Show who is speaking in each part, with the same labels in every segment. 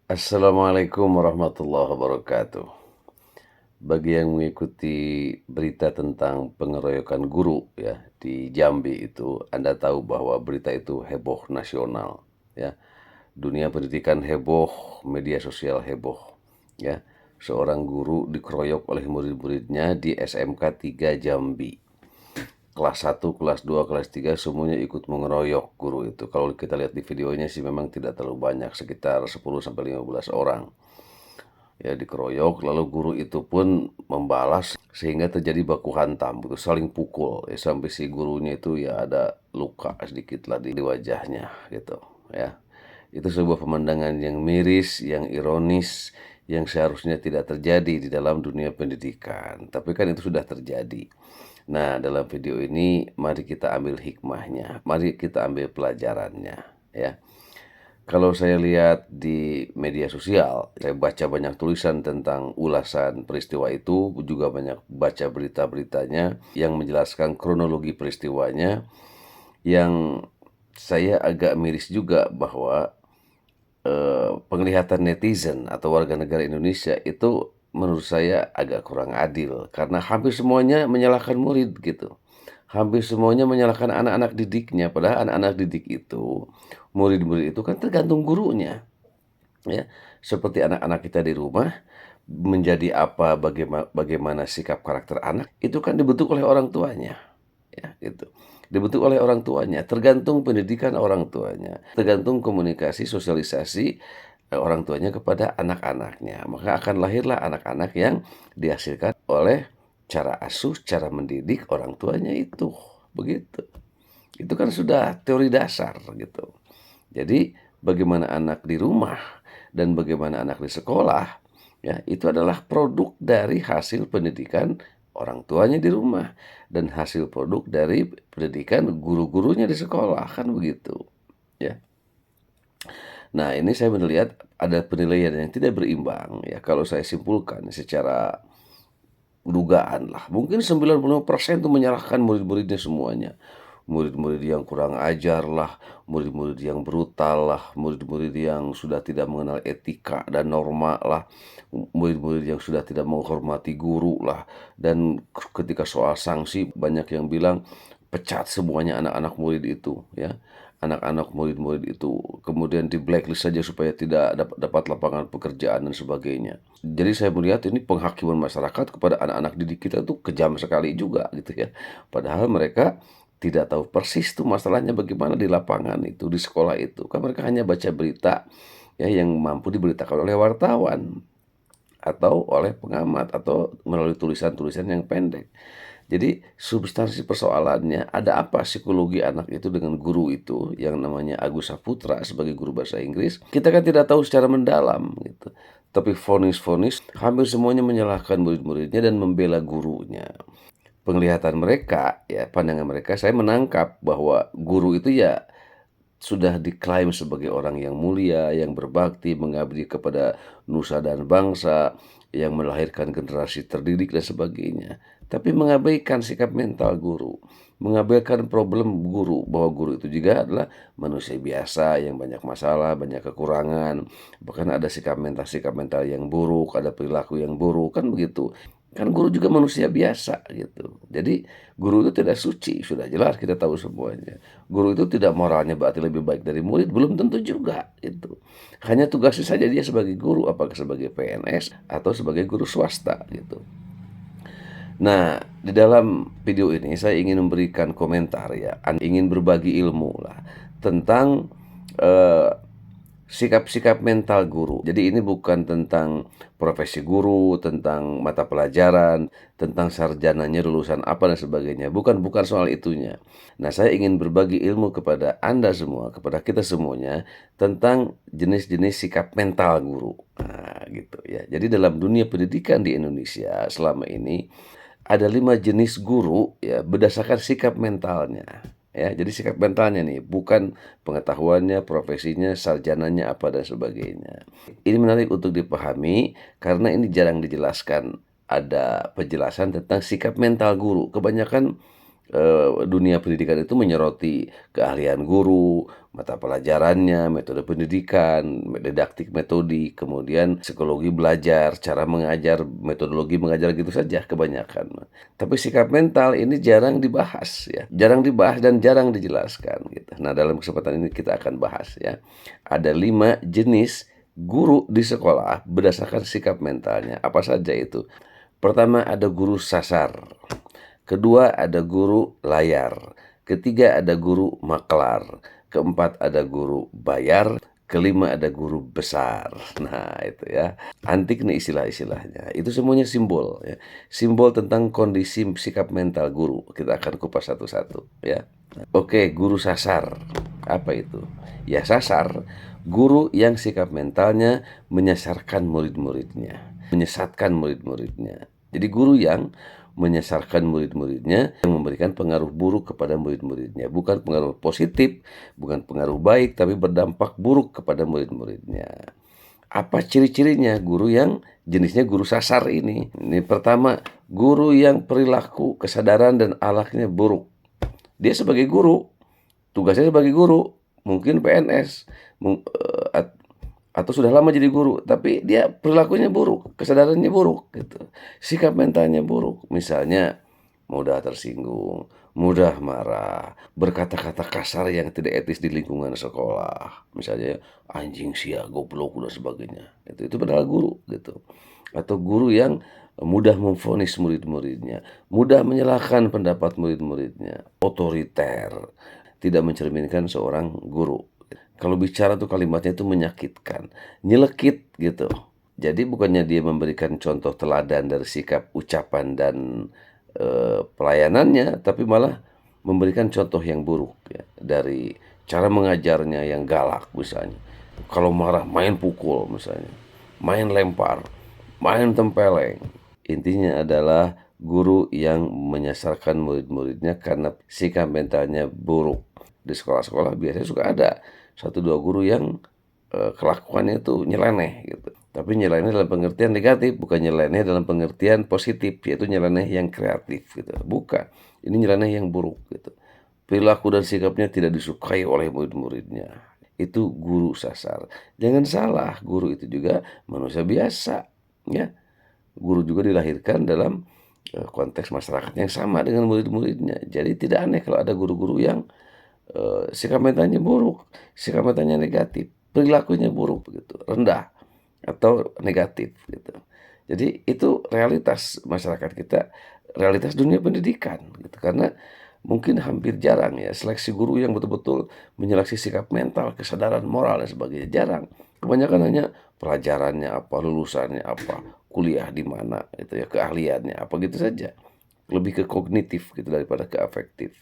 Speaker 1: Assalamualaikum warahmatullahi wabarakatuh. Bagi yang mengikuti berita tentang pengeroyokan guru ya di Jambi itu, Anda tahu bahwa berita itu heboh nasional ya. Dunia pendidikan heboh, media sosial heboh ya. Seorang guru dikeroyok oleh murid-muridnya di SMK 3 Jambi. Kelas 1, kelas 2, kelas 3 semuanya ikut mengeroyok guru itu. Kalau kita lihat di videonya sih memang tidak terlalu banyak, sekitar 10 sampai 15 orang. Ya dikeroyok, lalu guru itu pun membalas sehingga terjadi baku hantam gitu, saling pukul ya, sampai si gurunya itu ya ada luka sedikit lah di wajahnya gitu ya. Itu sebuah pemandangan yang miris, yang ironis, yang seharusnya tidak terjadi di dalam dunia pendidikan, tapi kan itu sudah terjadi. Nah, dalam video ini mari kita ambil hikmahnya, mari kita ambil pelajarannya ya. Kalau saya lihat di media sosial, saya baca banyak tulisan tentang ulasan peristiwa itu, juga banyak baca berita-beritanya yang menjelaskan kronologi peristiwanya, yang saya agak miris juga bahwa penglihatan netizen atau warga negara Indonesia itu menurut saya agak kurang adil karena hampir semuanya menyalahkan murid gitu. Hampir semuanya menyalahkan anak-anak didiknya, padahal anak-anak didik itu, murid-murid itu kan tergantung gurunya. Ya, seperti anak-anak kita di rumah, menjadi apa, bagaimana sikap karakter anak, itu kan dibentuk oleh orang tuanya, ya, gitu. Dibentuk oleh orang tuanya, tergantung pendidikan orang tuanya, tergantung komunikasi, sosialisasi, orang tuanya kepada anak-anaknya. Maka akan lahirlah anak-anak yang dihasilkan oleh cara asuh, cara mendidik orang tuanya itu, begitu. Itu kan sudah teori dasar gitu. Jadi bagaimana anak di rumah dan bagaimana anak di sekolah, ya itu adalah produk dari hasil pendidikan orang tuanya di rumah dan hasil produk dari pendidikan guru-gurunya di sekolah, kan begitu, ya. Nah, ini saya melihat ada penilaian yang tidak berimbang ya kalau saya simpulkan secara dugaan lah. Mungkin 90% itu menyalahkan murid-muridnya semuanya. Murid-murid yang kurang ajar lah, murid-murid yang brutal lah, murid-murid yang sudah tidak mengenal etika dan norma lah, murid-murid yang sudah tidak menghormati guru lah. Dan ketika soal sanksi banyak yang bilang pecat semuanya anak-anak murid itu ya. Anak-anak murid-murid itu kemudian di blacklist saja supaya tidak dapat lapangan pekerjaan dan sebagainya. Jadi saya melihat ini penghakiman masyarakat kepada anak-anak didik kita tuh kejam sekali juga gitu ya. Padahal mereka tidak tahu persis tuh masalahnya bagaimana di lapangan itu, di sekolah itu. Kan mereka hanya baca berita ya yang mampu diberitakan oleh wartawan atau oleh pengamat atau melalui tulisan-tulisan yang pendek. Jadi substansi persoalannya ada apa psikologi anak itu dengan guru itu yang namanya Agus Saputra sebagai guru bahasa Inggris. Kita kan tidak tahu secara mendalam gitu. Tapi vonis-vonis hampir semuanya menyalahkan murid-muridnya dan membela gurunya. Penglihatan mereka ya, pandangan mereka, saya menangkap bahwa guru itu ya sudah diklaim sebagai orang yang mulia, yang berbakti, mengabdi kepada nusa dan bangsa, yang melahirkan generasi terdidik dan sebagainya. Tapi mengabaikan sikap mental guru, mengabaikan problem guru, bahwa guru itu juga adalah manusia biasa yang banyak masalah, banyak kekurangan, bahkan ada sikap mental yang buruk, ada perilaku yang buruk, kan begitu. Kan guru juga manusia biasa gitu. Jadi guru itu tidak suci, sudah jelas kita tahu semuanya. Guru itu tidak moralnya berarti lebih baik dari murid, belum tentu juga itu. Hanya tugasnya saja dia sebagai guru, apakah sebagai PNS atau sebagai guru swasta gitu. Nah, di dalam video ini saya ingin memberikan komentar ya, ingin berbagi ilmu lah tentang eh, sikap-sikap mental guru. Jadi ini bukan tentang profesi guru, tentang mata pelajaran, tentang sarjananya lulusan apa dan sebagainya. Bukan bukan soal itunya. Nah, saya ingin berbagi ilmu kepada Anda semua, kepada kita semuanya tentang jenis-jenis sikap mental guru. Nah, gitu ya. Jadi dalam dunia pendidikan di Indonesia selama ini ada 5 jenis guru ya berdasarkan sikap mentalnya. Ya, jadi sikap mentalnya nih, bukan pengetahuannya, profesinya, sarjananya apa dan sebagainya. Ini menarik untuk dipahami karena ini jarang dijelaskan. Ada penjelasan tentang sikap mental guru. Kebanyakan dunia pendidikan itu menyoroti keahlian guru, mata pelajarannya, metode pendidikan, didaktik metodik, kemudian psikologi belajar, cara mengajar, metodologi mengajar gitu saja kebanyakan. Tapi sikap mental ini jarang dibahas ya, jarang dibahas dan jarang dijelaskan gitu. Nah, dalam kesempatan ini kita akan bahas ya. Ada 5 jenis guru di sekolah berdasarkan sikap mentalnya. Apa saja itu? Pertama ada guru sasar, kedua ada guru layar, ketiga ada guru maklar, keempat ada guru bayar, kelima ada guru besar. Nah, itu ya. Antik nih istilah-istilahnya. Itu semuanya simbol ya. Simbol tentang kondisi sikap mental guru. Kita akan kupas satu-satu ya. Oke, guru sasar. Apa itu? Ya sasar, guru yang sikap mentalnya menyasarkan murid-muridnya, menyesatkan murid-muridnya. Jadi guru yang menyasarkan murid-muridnya, yang memberikan pengaruh buruk kepada murid-muridnya. Bukan pengaruh positif, bukan pengaruh baik, tapi berdampak buruk kepada murid-muridnya. Apa ciri-cirinya guru yang jenisnya guru sasar ini? Ini pertama, guru yang perilaku, kesadaran, dan akhlaknya buruk. Dia sebagai guru, tugasnya sebagai guru, mungkin PNS, atau sudah lama jadi guru, tapi dia perilakunya buruk, kesadarannya buruk gitu. Sikap mentalnya buruk. Misalnya mudah tersinggung, mudah marah, berkata-kata kasar yang tidak etis di lingkungan sekolah. Misalnya anjing sia, goblok dan sebagainya. Itu padahal guru gitu. Atau guru yang mudah memvonis murid-muridnya, mudah menyalahkan pendapat murid-muridnya, otoriter, tidak mencerminkan seorang guru. Kalau bicara tuh kalimatnya itu menyakitkan, nyelekit gitu. Jadi bukannya dia memberikan contoh teladan dari sikap, ucapan, dan pelayanannya, tapi malah memberikan contoh yang buruk ya, dari cara mengajarnya yang galak misalnya. Kalau marah main pukul misalnya, main lempar, main tempeleng. Intinya adalah guru yang menyasarkan murid-muridnya karena sikap mentalnya buruk. Di sekolah-sekolah biasanya suka ada satu dua guru yang kelakuannya itu nyeleneh gitu. Tapi nyeleneh dalam pengertian negatif, bukan nyeleneh dalam pengertian positif, yaitu nyeleneh yang kreatif gitu. Bukan. Ini nyeleneh yang buruk gitu. Perilaku dan sikapnya tidak disukai oleh murid-muridnya. Itu guru sasar. Jangan salah, guru itu juga manusia biasa, ya. Guru juga dilahirkan dalam konteks masyarakat yang sama dengan murid-muridnya. Jadi tidak aneh kalau ada guru-guru yang sikap mentalnya buruk, sikap mentalnya negatif, perilakunya buruk begitu, rendah atau negatif gitu. Jadi itu realitas masyarakat kita, realitas dunia pendidikan gitu. Karena mungkin hampir jarang ya seleksi guru yang betul-betul menyeleksi sikap mental, kesadaran moral dan sebagainya, jarang. Kebanyakan hanya pelajarannya apa, lulusannya apa, kuliah di mana itu ya, keahliannya apa gitu saja. Lebih ke kognitif gitu daripada ke afektif.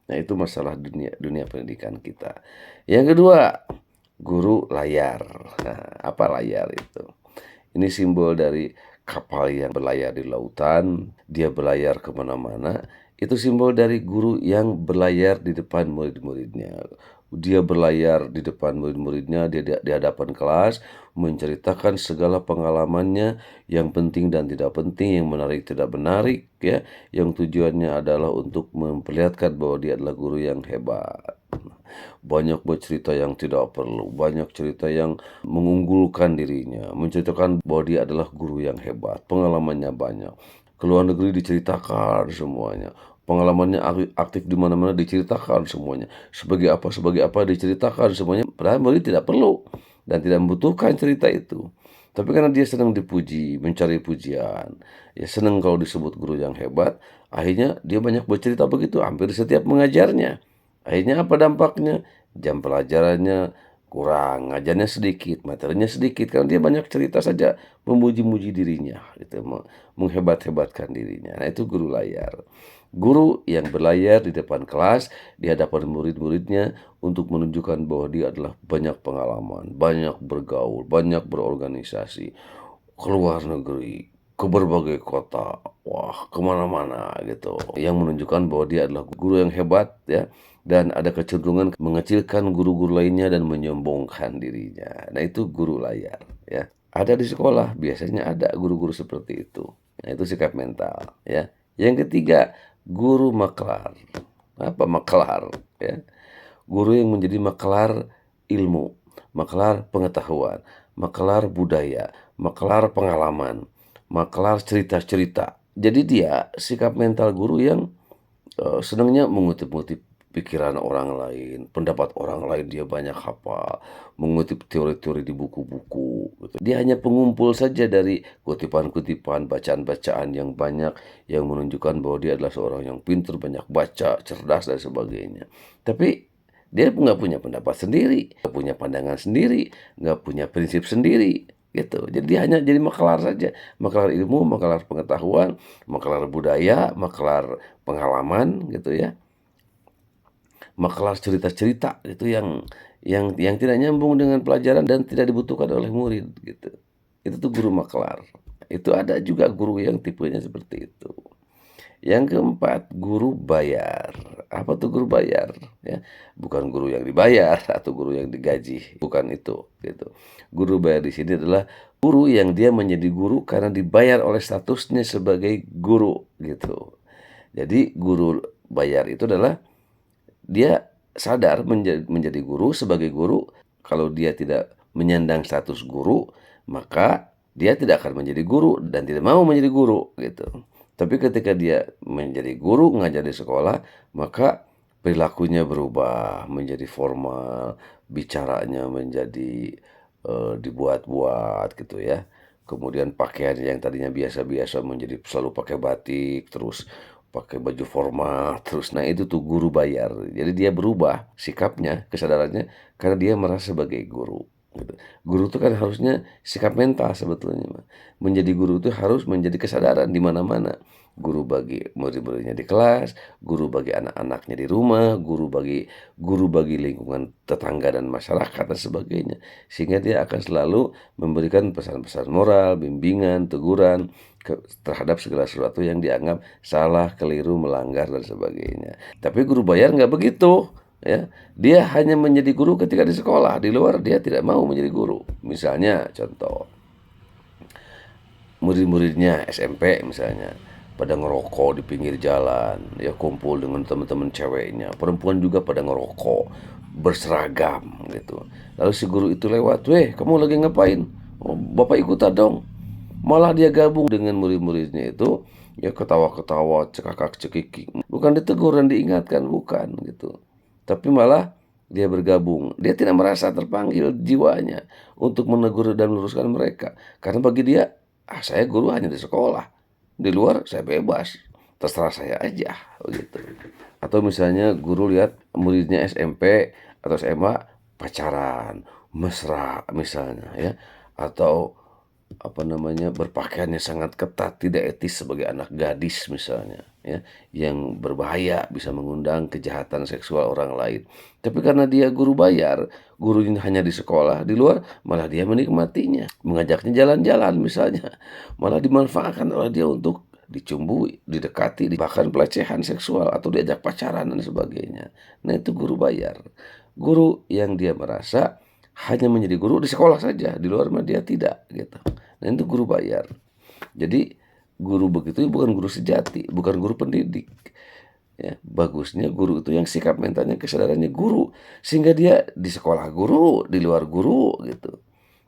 Speaker 1: Nah, itu masalah dunia dunia pendidikan kita. Yang kedua, guru layar. Nah, apa layar itu? Ini simbol dari kapal yang berlayar di lautan, dia berlayar kemana-mana. Itu simbol dari guru yang berlayar di depan murid-muridnya. Dia berlayar di depan murid-muridnya, dia di hadapan kelas, menceritakan segala pengalamannya yang penting dan tidak penting, yang menarik tidak menarik, ya, yang tujuannya adalah untuk memperlihatkan bahwa dia adalah guru yang hebat. Banyak bercerita yang tidak perlu, banyak cerita yang mengunggulkan dirinya, menceritakan bahwa dia adalah guru yang hebat, pengalamannya banyak. Ke luar negeri diceritakan semuanya. Pengalamannya aktif di mana-mana diceritakan semuanya. Sebagai apa diceritakan semuanya. Padahal murid tidak perlu dan tidak membutuhkan cerita itu. Tapi karena dia senang dipuji, mencari pujian, ya senang kalau disebut guru yang hebat, akhirnya dia banyak bercerita begitu hampir setiap mengajarnya. Akhirnya apa dampaknya? Jam pelajarannya kurang, ngajarnya sedikit, materinya sedikit, karena dia banyak cerita saja, memuji-muji dirinya, gitu, menghebat-hebatkan dirinya. Nah, itu guru layar. Guru yang berlayar di depan kelas, di hadapan murid-muridnya, untuk menunjukkan bahwa dia adalah banyak pengalaman, banyak bergaul, banyak berorganisasi, keluar negeri, ke berbagai kota, wah kemana-mana gitu. Yang menunjukkan bahwa dia adalah guru yang hebat ya, dan ada kecenderungan mengecilkan guru-guru lainnya dan menyombongkan dirinya. Nah itu guru layar ya. Ada di sekolah, biasanya ada guru-guru seperti itu. Nah itu sikap mental ya. Yang ketiga, guru maklar. Apa maklar? Ya, guru yang menjadi maklar ilmu, maklar pengetahuan, maklar budaya, maklar pengalaman, maklar cerita-cerita. Jadi dia sikap mental guru yang senangnya mengutip-ngutip pikiran orang lain, pendapat orang lain dia banyak hafal, mengutip teori-teori di buku-buku, gitu. Dia hanya pengumpul saja dari kutipan-kutipan, bacaan-bacaan yang banyak yang menunjukkan bahwa dia adalah seorang yang pintar, banyak baca, cerdas dan sebagainya. Tapi dia nggak punya pendapat sendiri, nggak punya pandangan sendiri, nggak punya prinsip sendiri, gitu. Jadi dia hanya jadi maklar saja, maklar ilmu, maklar pengetahuan, maklar budaya, maklar pengalaman gitu ya, maklar cerita-cerita itu yang tidak nyambung dengan pelajaran dan tidak dibutuhkan oleh murid gitu. Itu tuh guru maklar. Itu ada juga guru yang tipenya seperti itu. Yang keempat, guru bayar. Apa tuh guru bayar? Ya, bukan guru yang dibayar atau guru yang digaji, bukan itu. Gitu. Guru bayar di sini adalah guru yang dia menjadi guru karena dibayar oleh statusnya sebagai guru, gitu. Jadi guru bayar itu adalah dia sadar menjadi guru sebagai guru, kalau dia tidak menyandang status guru, maka dia tidak akan menjadi guru dan tidak mau menjadi guru gitu. Tapi ketika dia menjadi guru ngajar di sekolah, maka perilakunya berubah menjadi formal, bicaranya menjadi dibuat-buat gitu ya. Kemudian pakaian yang tadinya biasa-biasa menjadi selalu pakai batik, terus pakai baju formal, terus nah itu tuh guru bayar. Jadi dia berubah sikapnya, kesadarannya karena dia merasa sebagai guru, gitu. Guru itu kan harusnya sikap mental sebetulnya, menjadi guru itu harus menjadi kesadaran di mana-mana. Guru bagi murid-muridnya di kelas, guru bagi anak-anaknya di rumah, guru bagi lingkungan tetangga dan masyarakat dan sebagainya. Sehingga dia akan selalu memberikan pesan-pesan moral, bimbingan, teguran terhadap segala sesuatu yang dianggap salah, keliru, melanggar dan sebagainya. Tapi guru bayar nggak begitu, ya. Dia hanya menjadi guru ketika di sekolah, di luar dia tidak mau menjadi guru. Misalnya contoh, murid-muridnya SMP misalnya pada ngerokok di pinggir jalan, ya kumpul dengan teman-teman ceweknya, perempuan juga pada ngerokok, berseragam gitu. Lalu si guru itu lewat, "Weh, kamu lagi ngapain?" "Oh, Bapak ikutan dong." Malah dia gabung dengan murid-muridnya itu, ya ketawa-ketawa, cekakak-cekikik. Bukan ditegur dan diingatkan, bukan gitu. Tapi malah dia bergabung. Dia tidak merasa terpanggil jiwanya untuk menegur dan meluruskan mereka. Karena bagi dia, saya guru hanya di sekolah. Di luar saya bebas. Terserah saya aja, begitu. Atau misalnya guru lihat muridnya SMP atau SMA pacaran, mesra misalnya ya. Atau apa namanya, berpakaiannya sangat ketat, tidak etis sebagai anak gadis misalnya, ya, yang berbahaya bisa mengundang kejahatan seksual orang lain. Tapi karena dia guru bayar, gurunya hanya di sekolah, di luar malah dia menikmatinya, mengajaknya jalan-jalan misalnya, malah dimanfaatkan oleh dia untuk dicumbui, didekati, bahkan pelecehan seksual atau diajak pacaran dan sebagainya. Nah, itu guru bayar. Guru yang dia merasa hanya menjadi guru di sekolah saja, di luar mah dia tidak gitu. Nah, itu guru bayar. Jadi guru begitu bukan guru sejati, bukan guru pendidik. Ya, bagusnya guru itu yang sikap mentalnya, kesadarannya guru, sehingga dia di sekolah guru, di luar guru gitu.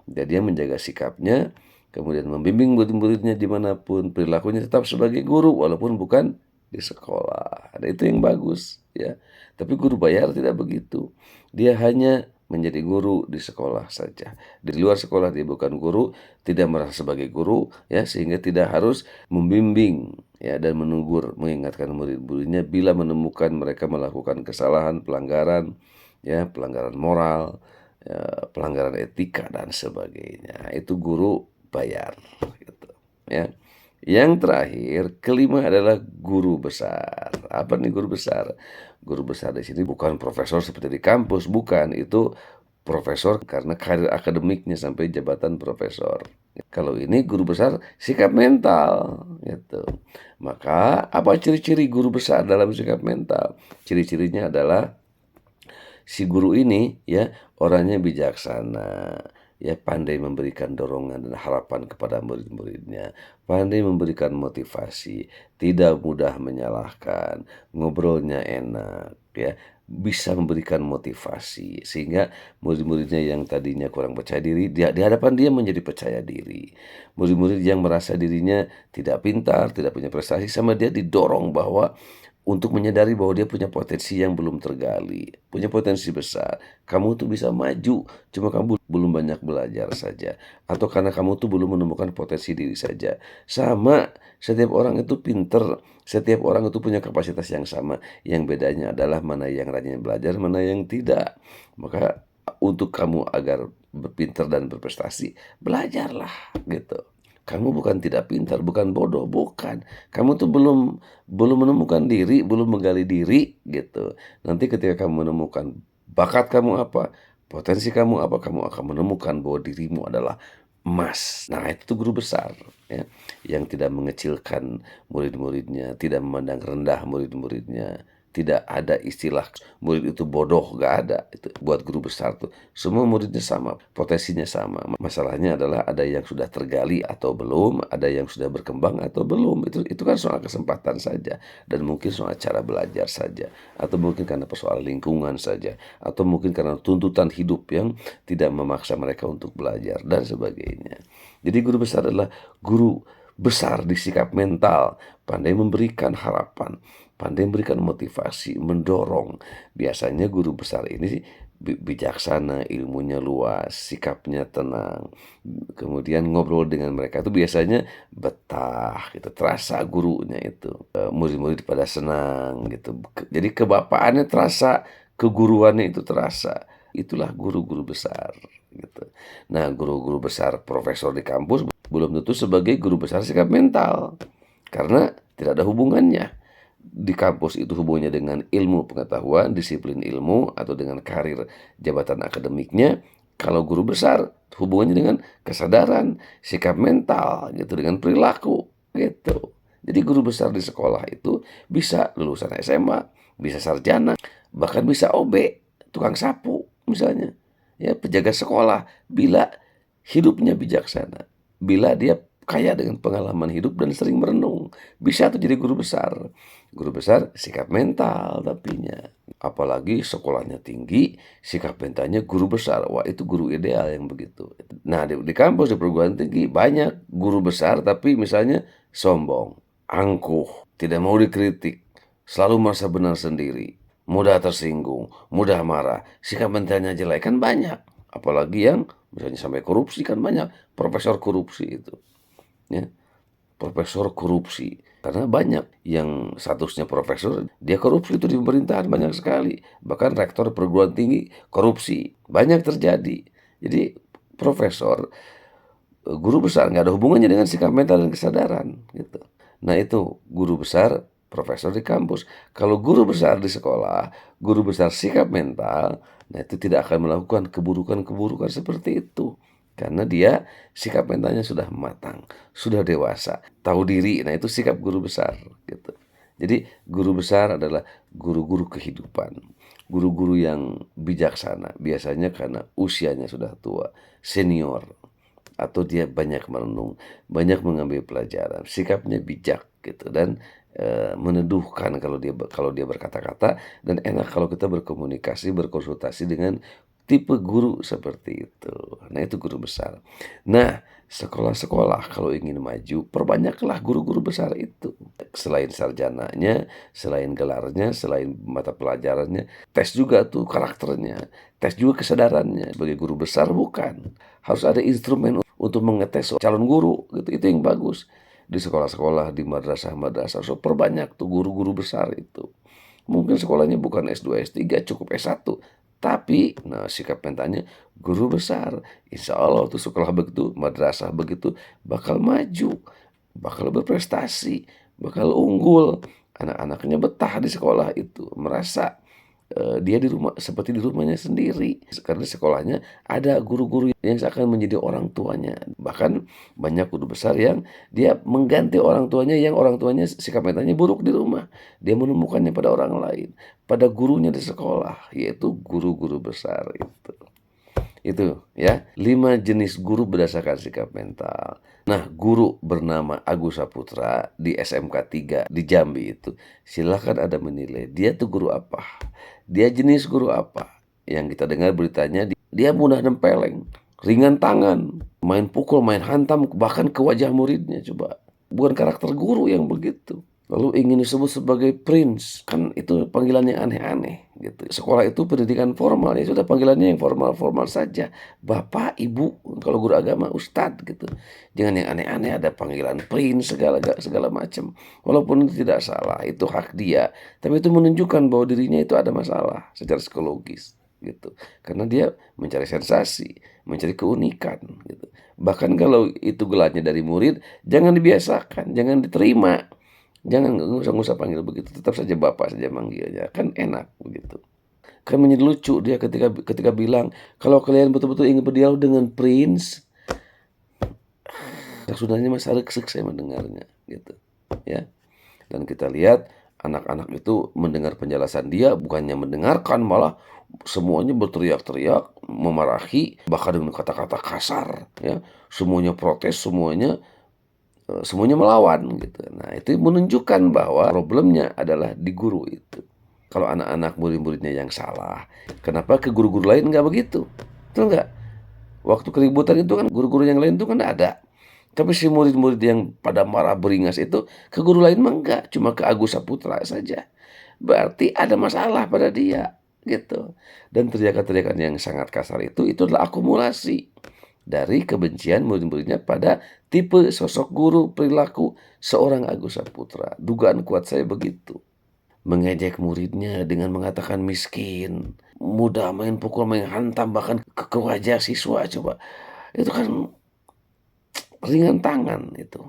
Speaker 1: Jadi dia menjaga sikapnya, kemudian membimbing murid-muridnya dimanapun, perilakunya tetap sebagai guru walaupun bukan di sekolah. Ada itu yang bagus ya. Tapi guru bayar tidak begitu. Dia hanya menjadi guru di sekolah saja. Di luar sekolah dia bukan guru, tidak merasa sebagai guru ya, sehingga tidak harus membimbing ya dan menegur, mengingatkan murid-muridnya bila menemukan mereka melakukan kesalahan, pelanggaran ya, pelanggaran moral, ya, pelanggaran etika dan sebagainya. Itu guru bayar gitu ya. Yang terakhir, kelima adalah guru besar. Apa nih guru besar? Guru besar di sini bukan profesor seperti di kampus, bukan. Itu profesor karena karir akademiknya sampai jabatan profesor. Kalau ini guru besar sikap mental gitu. Maka apa ciri-ciri guru besar dalam sikap mental? Ciri-cirinya adalah si guru ini ya orangnya bijaksana, ya pandai memberikan dorongan dan harapan kepada murid-muridnya, pandai memberikan motivasi, tidak mudah menyalahkan, ngobrolnya enak, ya, bisa memberikan motivasi sehingga murid-muridnya yang tadinya kurang percaya diri, di hadapan dia menjadi percaya diri. Murid-murid yang merasa dirinya tidak pintar, tidak punya prestasi, sama dia didorong bahwa untuk menyadari bahwa dia punya potensi yang belum tergali, punya potensi besar. Kamu tuh bisa maju, cuma kamu belum banyak belajar saja. Atau karena kamu tuh belum menemukan potensi diri saja. Sama, setiap orang itu pinter, setiap orang itu punya kapasitas yang sama. Yang bedanya adalah mana yang rajin belajar, mana yang tidak. Maka untuk kamu agar berpinter dan berprestasi, belajarlah gitu. Kamu bukan tidak pintar, bukan bodoh, bukan. Kamu tuh belum belum menemukan diri, belum menggali diri gitu. Nanti ketika kamu menemukan bakat kamu apa, potensi kamu apa, kamu akan menemukan bahwa dirimu adalah emas. Nah, itu tuh guru besar ya, yang tidak mengecilkan murid-muridnya, tidak memandang rendah murid-muridnya. Tidak ada istilah murid itu bodoh, nggak ada. Itu buat guru besar tuh. Semua muridnya sama, potensinya sama. Masalahnya adalah ada yang sudah tergali atau belum, ada yang sudah berkembang atau belum. Itu kan soal kesempatan saja dan mungkin soal cara belajar saja, atau mungkin karena persoalan lingkungan saja, atau mungkin karena tuntutan hidup yang tidak memaksa mereka untuk belajar dan sebagainya. Jadi guru besar adalah guru besar di sikap mental, pandai memberikan harapan, pandai memberikan motivasi, mendorong. Biasanya guru besar ini bijaksana, ilmunya luas, sikapnya tenang. Kemudian ngobrol dengan mereka itu biasanya betah gitu, terasa gurunya itu. Murid-murid pada senang gitu. Jadi kebapaannya terasa, keguruannya itu terasa. Itulah guru-guru besar gitu. Nah, guru-guru besar profesor di kampus belum tentu sebagai guru besar sikap mental. Karena tidak ada hubungannya. Di kampus itu hubungannya dengan ilmu pengetahuan, disiplin ilmu, atau dengan karir jabatan akademiknya. Kalau guru besar, hubungannya dengan kesadaran, sikap mental, gitu, dengan perilaku, gitu. Jadi guru besar di sekolah itu bisa lulusan SMA, bisa sarjana, bahkan bisa OB, tukang sapu misalnya. Ya, penjaga sekolah, bila hidupnya bijaksana, bila dia kaya dengan pengalaman hidup dan sering merenung, bisa tuh jadi guru besar. Guru besar sikap mental tapinya. Apalagi sekolahnya tinggi, sikap mentalnya guru besar. Wah, itu guru ideal yang begitu. Nah, di kampus, di perguruan tinggi, banyak guru besar tapi misalnya sombong, angkuh, tidak mau dikritik, selalu merasa benar sendiri, mudah tersinggung, mudah marah, sikap mentalnya jelek, kan banyak. Apalagi yang misalnya sampai korupsi, kan banyak profesor korupsi itu. Ya, profesor korupsi. Karena banyak yang statusnya profesor, dia korupsi itu di pemerintahan banyak sekali. Bahkan rektor perguruan tinggi korupsi. Banyak terjadi. Jadi profesor, guru besar nggak ada hubungannya dengan sikap mental dan kesadaran gitu. Nah, itu guru besar profesor di kampus. Kalau guru besar di sekolah, guru besar sikap mental, nah itu tidak akan melakukan keburukan-keburukan seperti itu. Karena dia sikap mentalnya sudah matang, sudah dewasa, tahu diri. Nah, itu sikap guru besar gitu. Jadi guru besar adalah guru-guru kehidupan, guru-guru yang bijaksana, biasanya karena usianya sudah tua, senior, atau dia banyak merenung, banyak mengambil pelajaran, sikapnya bijak gitu, dan meneduhkan kalau dia berkata-kata, dan enak kalau kita berkomunikasi, berkonsultasi dengan tipe guru seperti itu. Nah, itu guru besar. Nah, sekolah-sekolah kalau ingin maju, perbanyaklah guru-guru besar itu. Selain sarjananya, selain gelarnya, selain mata pelajarannya, tes juga tuh karakternya, tes juga kesadarannya. Sebagai guru besar bukan. Harus ada instrumen untuk mengetes calon guru gitu. Itu yang bagus. Di sekolah-sekolah, di madrasah-madrasah, so perbanyak tuh guru-guru besar itu. Mungkin sekolahnya bukan S2, S3, cukup S1. Tapi, nah, sikap mentalnya guru besar. Insya Allah tuh sekolah begitu, madrasah begitu, bakal maju, bakal berprestasi, bakal unggul. Anak-anaknya betah di sekolah itu, merasa dia di rumah seperti di rumahnya sendiri. Karena di sekolahnya ada guru-guru yang akan menjadi orang tuanya. Bahkan banyak guru besar yang dia mengganti orang tuanya yang orang tuanya sikap mentalnya buruk di rumah. Dia menemukannya pada orang lain, pada gurunya di sekolah, yaitu guru-guru besar itu. Itu ya, 5 jenis guru berdasarkan sikap mental. Nah, guru bernama Agus Saputra di SMK 3 di Jambi itu, silakan Anda menilai, dia tuh guru apa? Dia jenis guru apa? Yang kita dengar beritanya dia mudah nempeleng, ringan tangan, main pukul, main hantam, bahkan ke wajah muridnya coba. Bukan karakter guru yang begitu. Lalu ingin disebut sebagai prince, kan itu panggilannya aneh-aneh gitu. Sekolah itu pendidikan formal, ya sudah panggilannya yang formal-formal saja. Bapak, ibu, kalau guru agama ustadz gitu. Jangan yang aneh-aneh ada panggilan prince segala segala macam. Walaupun itu tidak salah, itu hak dia. Tapi itu menunjukkan bahwa dirinya itu ada masalah secara psikologis gitu. Karena dia mencari sensasi, mencari keunikan gitu. Bahkan kalau itu gelarnya dari murid, jangan dibiasakan, jangan diterima. Jangan, nggak usah panggil begitu, tetap saja bapak saja manggilnya, kan enak begitu. Kan menjadi lucu dia ketika ketika bilang, "Kalau kalian betul-betul ingin berdialog dengan Prince," sebenarnya Mas regsek saya mendengarnya, gitu, ya. Dan kita lihat anak-anak itu mendengar penjelasan dia, bukannya mendengarkan, malah semuanya berteriak-teriak, memarahi, bahkan dengan kata-kata kasar, ya. Semuanya protes, semuanya melawan gitu. Nah, itu menunjukkan bahwa problemnya adalah di guru itu. Kalau anak-anak murid-muridnya yang salah, kenapa ke guru-guru lain nggak begitu? Betul nggak? Waktu keributan itu kan guru-guru yang lain itu kan ada. Tapi si murid-murid yang pada marah beringas itu ke guru lain mah enggak, cuma ke Agus Saputra saja. Berarti ada masalah pada dia gitu. Dan teriakan-teriakan yang sangat kasar itu adalah akumulasi dari kebencian murid-muridnya pada tipe sosok guru perilaku seorang Agus Saputra. Dugaan kuat saya begitu. Mengejek muridnya dengan mengatakan miskin, mudah main pukul, main hantam, bahkan ke wajah siswa coba. Itu kan ringan tangan itu.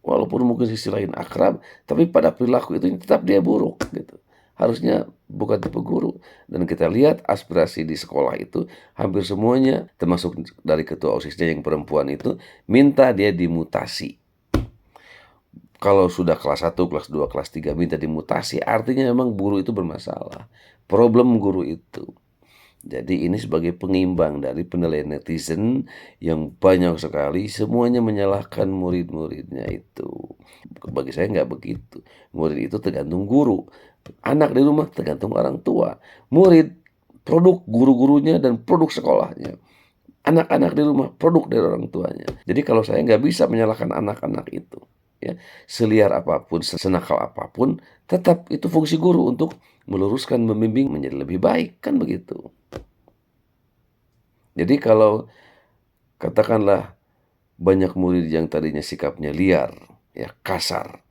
Speaker 1: Walaupun mungkin sisi lain akrab, tapi pada perilaku itu tetap dia buruk gitu. Harusnya bukan tipe guru. Dan kita lihat aspirasi di sekolah itu hampir semuanya, termasuk dari ketua OSISnya yang perempuan itu, minta dia dimutasi. Kalau sudah kelas 1, kelas 2, kelas 3 minta dimutasi, artinya memang guru itu bermasalah. Problem guru itu. Jadi ini sebagai pengimbang dari penilaian netizen yang banyak sekali semuanya menyalahkan murid-muridnya itu. Bagi saya nggak begitu. Murid itu tergantung guru. Anak di rumah tergantung orang tua. Murid produk guru-gurunya dan produk sekolahnya. Anak-anak di rumah produk dari orang tuanya. Jadi kalau saya nggak bisa menyalahkan anak-anak itu. Ya, seliar apapun, sesenakal apapun, tetap itu fungsi guru untuk meluruskan, membimbing menjadi lebih baik, kan begitu. Jadi kalau katakanlah banyak murid yang tadinya sikapnya liar, ya kasar,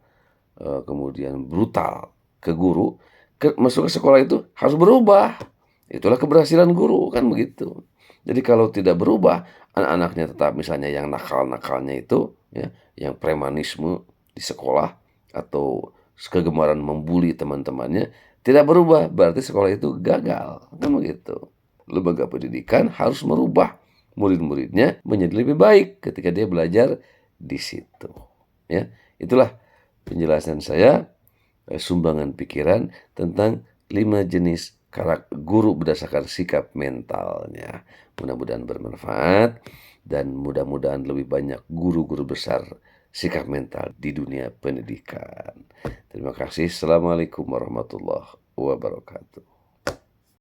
Speaker 1: kemudian brutal ke guru, masuk ke sekolah itu harus berubah. Itulah keberhasilan guru, kan begitu. Jadi kalau tidak berubah, anak-anaknya tetap misalnya yang nakal-nakalnya itu, ya, yang premanisme di sekolah atau kegemaran membuli teman-temannya, tidak berubah, berarti sekolah itu gagal, kan begitu. Lembaga pendidikan harus merubah murid-muridnya menjadi lebih baik ketika dia belajar di situ. Ya, itulah penjelasan saya, sumbangan pikiran tentang 5 jenis karakter guru berdasarkan sikap mentalnya. Mudah-mudahan bermanfaat dan mudah-mudahan lebih banyak guru-guru besar sikap mental di dunia pendidikan. Terima kasih. Assalamualaikum warahmatullahi wabarakatuh.